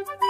Assalamualaikum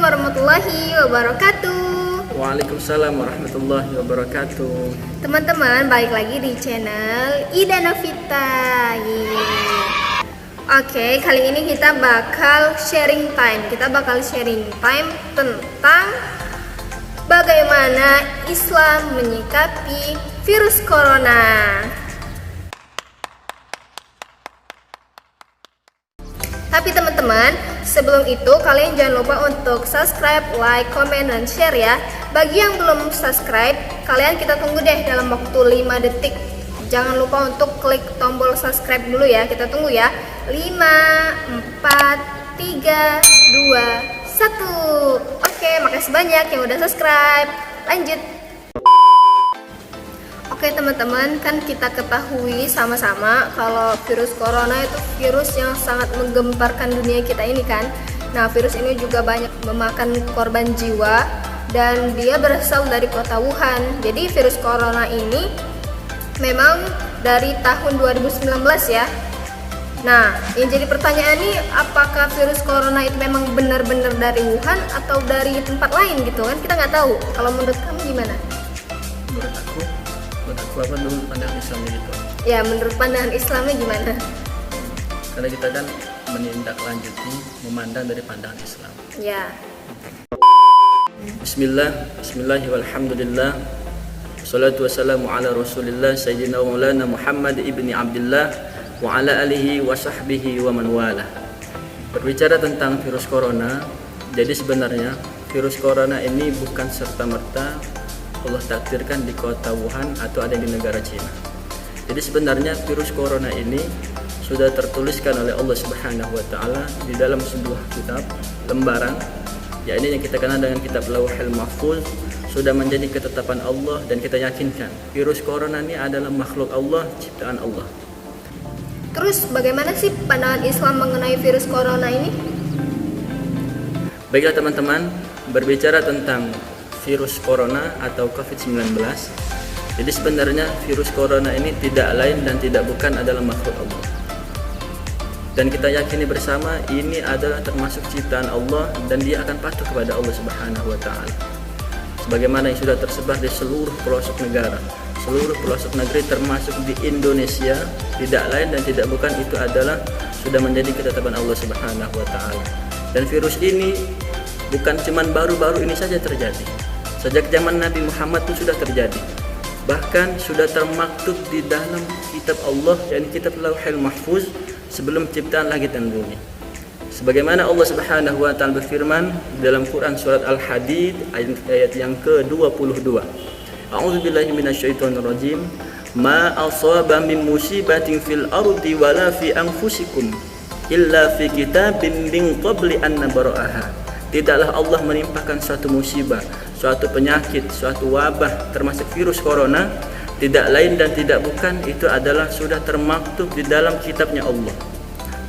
warahmatullahi wabarakatuh. Waalaikumsalam warahmatullahi wabarakatuh. Teman-teman, balik lagi di channel Ida Novita. Oke, kali ini kita bakal sharing time. Kita bakal sharing time tentang bagaimana Islam menyikapi virus corona. Tapi teman-teman, sebelum itu kalian jangan lupa untuk subscribe, like, komen, dan share ya. Bagi yang belum subscribe, kalian kita tunggu deh dalam waktu 5 detik. Jangan lupa untuk klik tombol subscribe dulu ya. Kita tunggu ya. 5, 4, 3, 2, 1. Oke, makasih banyak yang udah subscribe. Lanjut. Oke teman-teman, kan kita ketahui sama-sama kalau virus corona itu virus yang sangat menggemparkan dunia kita ini kan. Nah, virus ini juga banyak memakan korban jiwa dan dia berasal dari kota Wuhan. Jadi virus corona ini memang dari tahun 2019 ya. Nah, yang jadi pertanyaan nih, apakah virus corona itu memang benar-benar dari Wuhan atau dari tempat lain gitu kan? Kita nggak tahu. Kalau menurut kamu gimana? Menurut aku apa menurut pandangan Islamnya gitu? Ya, menurut pandangan Islamnya gimana? Karena kita kan menindaklanjuti memandang dari pandangan Islam. Ya. Bismillahirrahmanirrahim. Wassalatu wassalamu ala Rasulillah Sayyidina wa Maulana Muhammad ibni Abdullah wa ala alihi wa sahbihi wa man wala. Berbicara tentang virus corona, jadi sebenarnya virus corona ini bukan serta-merta Allah takdirkan di kota Wuhan atau ada di negara Cina. Jadi sebenarnya virus corona ini sudah tertuliskan oleh Allah Subhanahu wa taala di dalam sebuah kitab lembaran, ya ini yang kita kenal dengan kitab Lauhul Mahfuz, sudah menjadi ketetapan Allah dan kita yakinkan virus corona ini adalah makhluk Allah, ciptaan Allah. Terus bagaimana sih pandangan Islam mengenai virus corona ini? Baiklah teman-teman, berbicara tentang virus corona atau COVID-19. Jadi sebenarnya virus corona ini tidak lain dan tidak bukan adalah makhluk Allah. Dan kita yakini bersama ini adalah termasuk ciptaan Allah dan dia akan patuh kepada Allah Subhanahu wa taala. Sebagaimana yang sudah tersebar di seluruh pelosok negara, seluruh pelosok negeri termasuk di Indonesia, tidak lain dan tidak bukan itu adalah sudah menjadi ketetapan Allah Subhanahu wa taala. Dan virus ini bukan cuman baru-baru ini saja terjadi. Sejak zaman Nabi Muhammad pun sudah terjadi. Bahkan sudah termaktub di dalam kitab Allah, yakni kitab Lauhul Mahfuz sebelum ciptaan langit dan bumi. Sebagaimana Allah Subhanahu wa taala berfirman dalam Quran surat Al-Hadid ayat yang ke-22. A'udzubillahi minasyaitonirrajim. Ma asaba min musibatin fil ardi wala fi anfusikum illa fi kitabin min qabli an nabra'aha. Tidaklah Allah menimpakan suatu musibah, suatu penyakit, suatu wabah termasuk virus corona, tidak lain dan tidak bukan itu adalah sudah termaktub di dalam kitabnya Allah.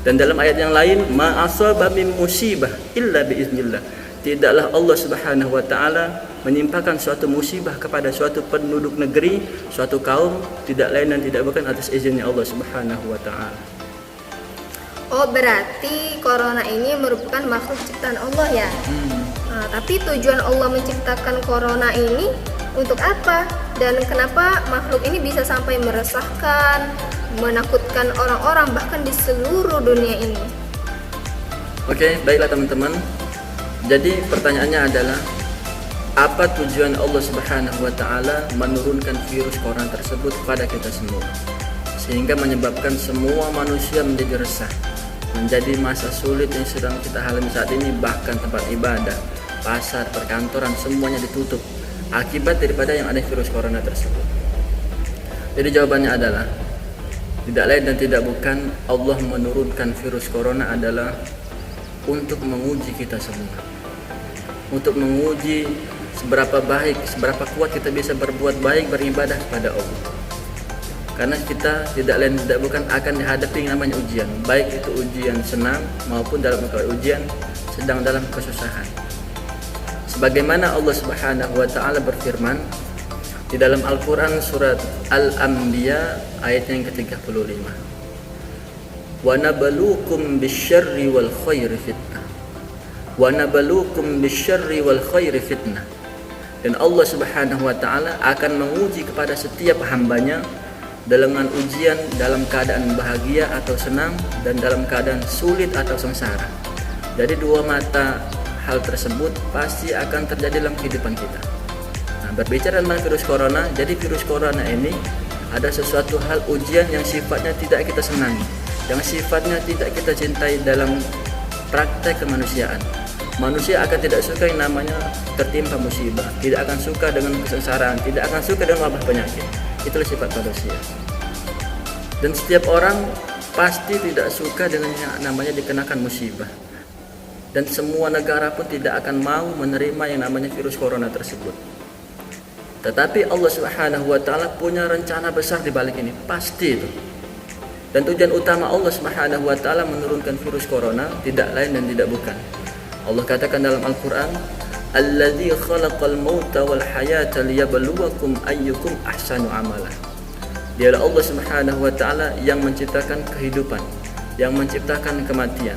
Dan dalam ayat yang lain, ma asaba min musibah illa biiznillah. Tidaklah Allah Subhanahu wa taala menimpakan suatu musibah kepada suatu penduduk negeri, suatu kaum, tidak lain dan tidak bukan atas izinnya Allah Subhanahu wa taala. Oh, berarti corona ini merupakan makhluk ciptaan Allah ya? Nah, tapi tujuan Allah menciptakan corona ini untuk apa? Dan kenapa makhluk ini bisa sampai meresahkan, menakutkan orang-orang bahkan di seluruh dunia ini? Oke, baiklah teman-teman. Jadi pertanyaannya adalah apa tujuan Allah Subhanahu wa taala menurunkan virus corona tersebut kepada kita semua? Sehingga menyebabkan semua manusia menjadi resah, menjadi masa sulit yang sedang kita alami saat ini, bahkan tempat ibadah, pasar, perkantoran semuanya ditutup akibat daripada yang ada virus corona tersebut. Jadi jawabannya adalah tidak lain dan tidak bukan Allah menurunkan virus corona adalah untuk menguji kita semua, untuk menguji seberapa baik, seberapa kuat kita bisa berbuat baik, beribadah kepada Allah. Karena kita tidak lain tidak bukan akan dihadapi yang namanya ujian, baik itu ujian senang maupun dalam ujian sedang dalam kesusahan. Sebagaimana Allah Subhanahu wa taala berfirman di dalam Al-Qur'an surat Al-Anbiya ayat yang ke-35. Wa nabluukum bisyarri wal khairi fitnah. Wa nabluukum bisyarri wal khairi fitnah. Dan Allah Subhanahu wa taala akan menguji kepada setiap hambanya dengan ujian dalam keadaan bahagia atau senang dan dalam keadaan sulit atau sengsara. Jadi dua mata hal tersebut pasti akan terjadi dalam kehidupan kita. Nah, berbicara tentang virus corona, jadi virus corona ini ada sesuatu hal ujian yang sifatnya tidak kita senangi, yang sifatnya tidak kita cintai dalam praktek kemanusiaan. Manusia akan tidak suka yang namanya tertimpa musibah, tidak akan suka dengan kesengsaraan, tidak akan suka dengan wabah penyakit. Itulah sifat manusia. Dan setiap orang pasti tidak suka dengan yang namanya dikenakan musibah. Dan semua negara pun tidak akan mau menerima yang namanya virus corona tersebut. Tetapi Allah Subhanahu wa taala punya rencana besar di balik ini, pasti itu. Dan tujuan utama Allah Subhanahu wa taala menurunkan virus corona tidak lain dan tidak bukan. Allah katakan dalam Al-Qur'an, "Allazi khalaqal mauta wal hayata liyabluwakum ayyukum ahsanu amala." Dialah Allah Subhanahu wa taala yang menciptakan kehidupan, yang menciptakan kematian.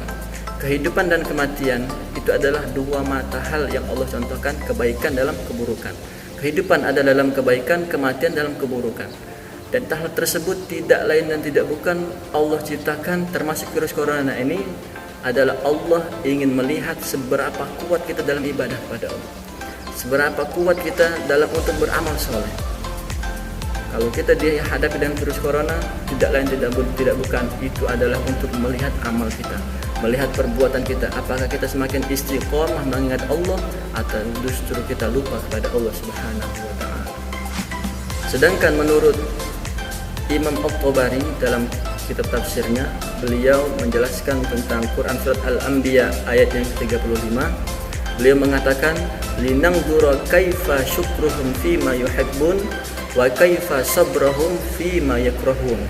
Kehidupan dan kematian itu adalah dua mata hal yang Allah contohkan, kebaikan dalam keburukan. Kehidupan ada dalam kebaikan, kematian dalam keburukan. Dan hal tersebut tidak lain dan tidak bukan Allah ciptakan, termasuk virus corona ini adalah Allah ingin melihat seberapa kuat kita dalam ibadah kepada Allah, seberapa kuat kita dalam untuk beramal soleh. Kalau kita dihadapi dengan virus corona, tidak lain tidak bukan itu adalah untuk melihat amal kita, melihat perbuatan kita, apakah kita semakin istiqomah mengingat Allah atau justru kita lupa kepada Allah Subhanahu wa taala. Sedangkan menurut Imam At-Tabari dalam kitab tafsirnya, beliau menjelaskan tentang Quran surat Al-Anbiya ayat yang ke-35. Beliau mengatakan, "Linanzura kaifa syukruhum fima yuhibbun wa kaifa sabrahum fima yakrahun."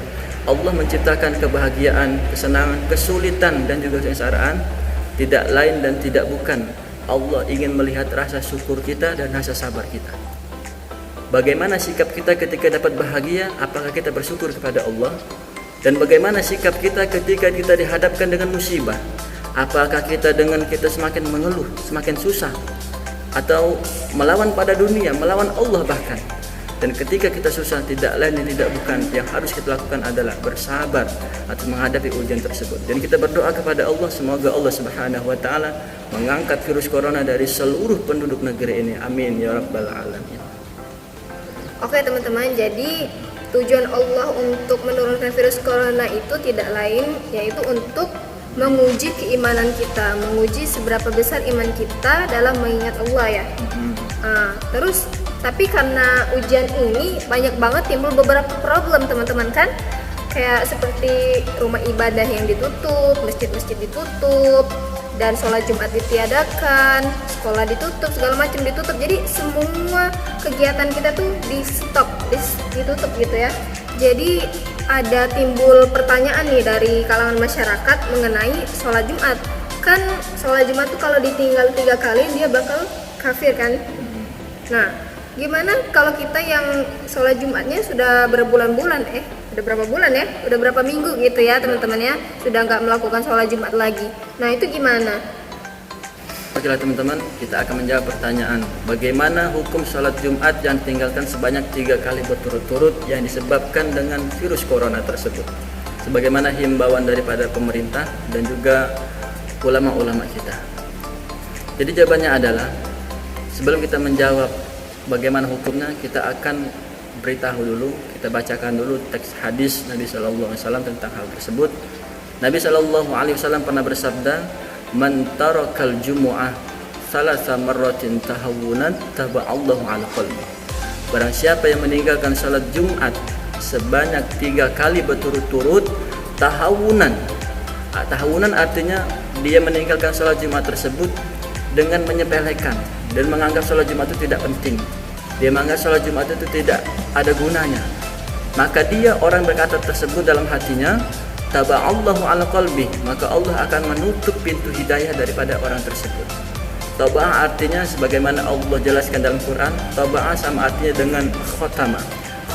Allah menciptakan kebahagiaan, kesenangan, kesulitan dan juga kesengsaraan tidak lain dan tidak bukan Allah ingin melihat rasa syukur kita dan rasa sabar kita. Bagaimana sikap kita ketika dapat bahagia? Apakah kita bersyukur kepada Allah? Dan bagaimana sikap kita ketika kita dihadapkan dengan musibah? Apakah kita semakin mengeluh, semakin susah, atau melawan pada dunia, melawan Allah bahkan? Dan ketika kita susah, tidak lain dan tidak bukan yang harus kita lakukan adalah bersabar atau menghadapi ujian tersebut. Dan kita berdoa kepada Allah, semoga Allah Subhanahu wa taala mengangkat virus corona dari seluruh penduduk negeri ini. Amin ya rabbal alamin. Oke teman-teman, jadi tujuan Allah untuk menurunkan virus corona itu tidak lain yaitu untuk menguji keimanan kita, menguji seberapa besar iman kita dalam mengingat Allah ya. Terus tapi karena ujian ini banyak banget timbul beberapa problem teman-teman kan, kayak seperti rumah ibadah yang ditutup, masjid-masjid ditutup, dan sholat Jumat ditiadakan, sekolah ditutup, segala macam ditutup. Jadi semua kegiatan kita tuh ditutup gitu ya. Jadi ada timbul pertanyaan nih dari kalangan masyarakat mengenai sholat Jumat. Kan sholat Jumat tuh kalau ditinggal 3 kali dia bakal kafir kan. Nah, gimana kalau kita yang sholat Jumatnya sudah berbulan-bulan, udah berapa bulan ya, udah berapa minggu gitu ya teman-teman ya, sudah nggak melakukan sholat Jumat lagi. Nah itu gimana? Oke teman-teman, kita akan menjawab pertanyaan bagaimana hukum sholat Jumat yang tinggalkan sebanyak 3 kali berturut-turut yang disebabkan dengan virus corona tersebut, sebagaimana himbauan daripada pemerintah dan juga ulama-ulama kita. Jadi jawabannya adalah, sebelum kita menjawab bagaimana hukumnya, kita akan beritahu dulu, kita bacakan dulu teks hadis Nabi Sallallahu Alaihi Wasallam tentang hal tersebut. Nabi Sallallahu Alaihi Wasallam pernah bersabda, "Man tarakal jumu'ah salasa marratin tahawunan taba'allahu ala qalbi." Barang siapa yang meninggalkan salat Jumat sebanyak 3 kali berturut-turut tahawunan. Tahawunan artinya dia meninggalkan salat Jumat tersebut dengan menyepelekan dan menganggap salat Jumat itu tidak penting. Dia menganggap salat Jumat itu tidak ada gunanya. maka dia orang berkata tersebut dalam hatinya, taba'allahu ala qalbi, maka Allah akan menutup pintu hidayah daripada orang tersebut. Taba'a artinya sebagaimana Allah jelaskan dalam Quran, taba'a sama artinya dengan khatama.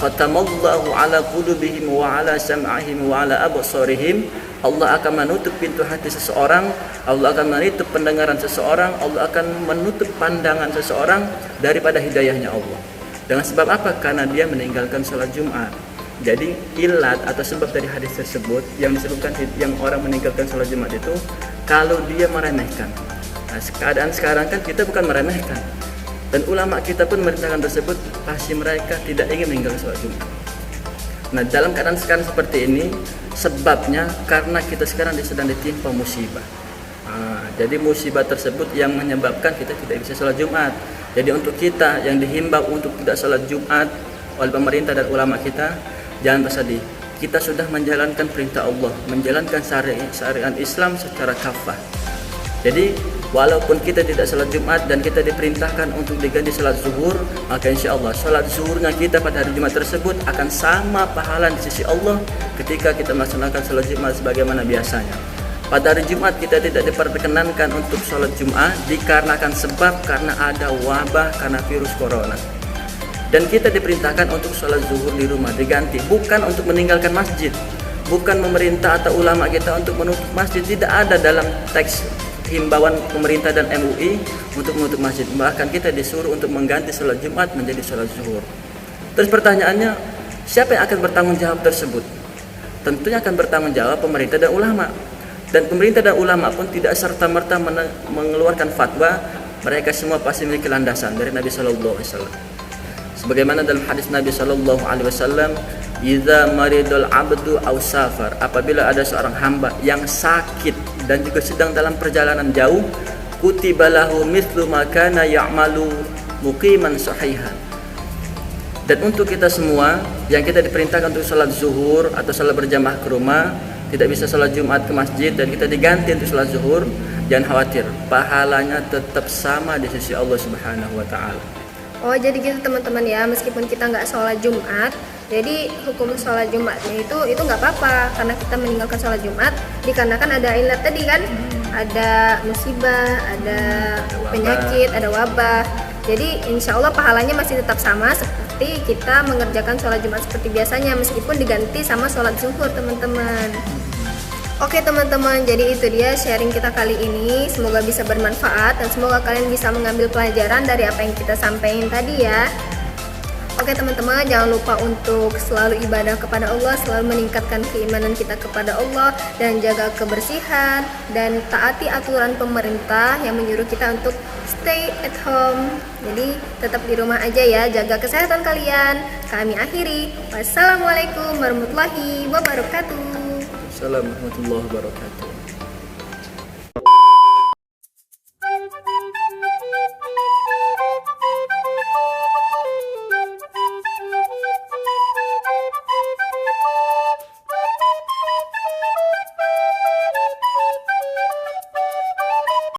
Khatamallahu ala qulubihim wa ala sam'ihim wa ala absarihim. Allah akan menutup pintu hati seseorang, Allah akan menutup pendengaran seseorang, Allah akan menutup pandangan seseorang daripada hidayahnya Allah. Dengan sebab apa? Karena dia meninggalkan sholat Jumat. Jadi ilat atau sebab dari hadis tersebut yang disebutkan yang orang meninggalkan sholat Jumat itu kalau dia meremehkan. Nah, keadaan sekarang kan kita bukan meremehkan, dan ulama kita pun merintahkan tersebut pasti mereka tidak ingin meninggalkan sholat Jumat. Nah, dalam keadaan sekarang seperti ini, sebabnya karena kita sekarang sedang ditimpa musibah. Jadi musibah tersebut yang menyebabkan kita tidak bisa sholat Jumat. Jadi untuk kita yang dihimbau untuk tidak sholat Jumat oleh pemerintah dan ulama kita, jangan bersedih. Kita sudah menjalankan perintah Allah, menjalankan syariat Islam secara kafah. Jadi walaupun kita tidak sholat Jumat dan kita diperintahkan untuk diganti sholat zuhur, maka insya Allah sholat zuhurnya kita pada hari Jumat tersebut akan sama pahala di sisi Allah ketika kita melaksanakan sholat Jumat sebagaimana biasanya. Pada hari Jumat kita tidak diperkenankan untuk sholat Jumat dikarenakan sebab karena ada wabah karena virus corona. Dan kita diperintahkan untuk sholat zuhur di rumah diganti, bukan untuk meninggalkan masjid, bukan pemerintah atau ulama kita untuk menutup masjid. Tidak ada dalam teks himbauan pemerintah dan MUI untuk menutup masjid. Bahkan kita disuruh untuk mengganti sholat Jumat menjadi sholat zuhur. Terus pertanyaannya, siapa yang akan bertanggung jawab tersebut? Tentunya akan bertanggung jawab pemerintah dan ulama. Dan pemerintah dan ulama pun tidak serta-merta mengeluarkan fatwa. Mereka semua pasti memiliki landasan dari Nabi Sallallahu Alaihi Wasallam. Sebagaimana dalam hadis Nabi Sallallahu Alaihi Wasallam, "Idza maridul abdu aw safar", apabila ada seorang hamba yang sakit dan juga sedang dalam perjalanan jauh, kutiba lahu mithlu ma kana ya'malu muqiman sahihan. Dan untuk kita semua yang kita diperintahkan untuk salat zuhur atau salat berjamaah ke rumah, tidak bisa salat Jumat ke masjid dan kita diganti untuk salat zuhur, jangan khawatir, pahalanya tetap sama di sisi Allah Subhanahu wa taala. Oh, jadi gitu teman-teman ya, meskipun kita nggak sholat Jumat, jadi hukum sholat Jumatnya itu nggak apa-apa karena kita meninggalkan sholat Jumat dikarenakan ada ilat tadi kan, ada musibah, ada penyakit, ada wabah. Jadi insya Allah pahalanya masih tetap sama seperti kita mengerjakan sholat Jumat seperti biasanya meskipun diganti sama sholat zuhur teman-teman. Oke teman-teman, jadi itu dia sharing kita kali ini. Semoga bisa bermanfaat dan semoga kalian bisa mengambil pelajaran dari apa yang kita sampaikan tadi ya. Oke teman-teman, jangan lupa untuk selalu ibadah kepada Allah, selalu meningkatkan keimanan kita kepada Allah, dan jaga kebersihan dan taati aturan pemerintah yang menyuruh kita untuk stay at home. Jadi tetap di rumah aja ya, jaga kesehatan kalian. Kami akhiri. Wassalamualaikum warahmatullahi wabarakatuh. Assalamualaikum warahmatullahi wabarakatuh.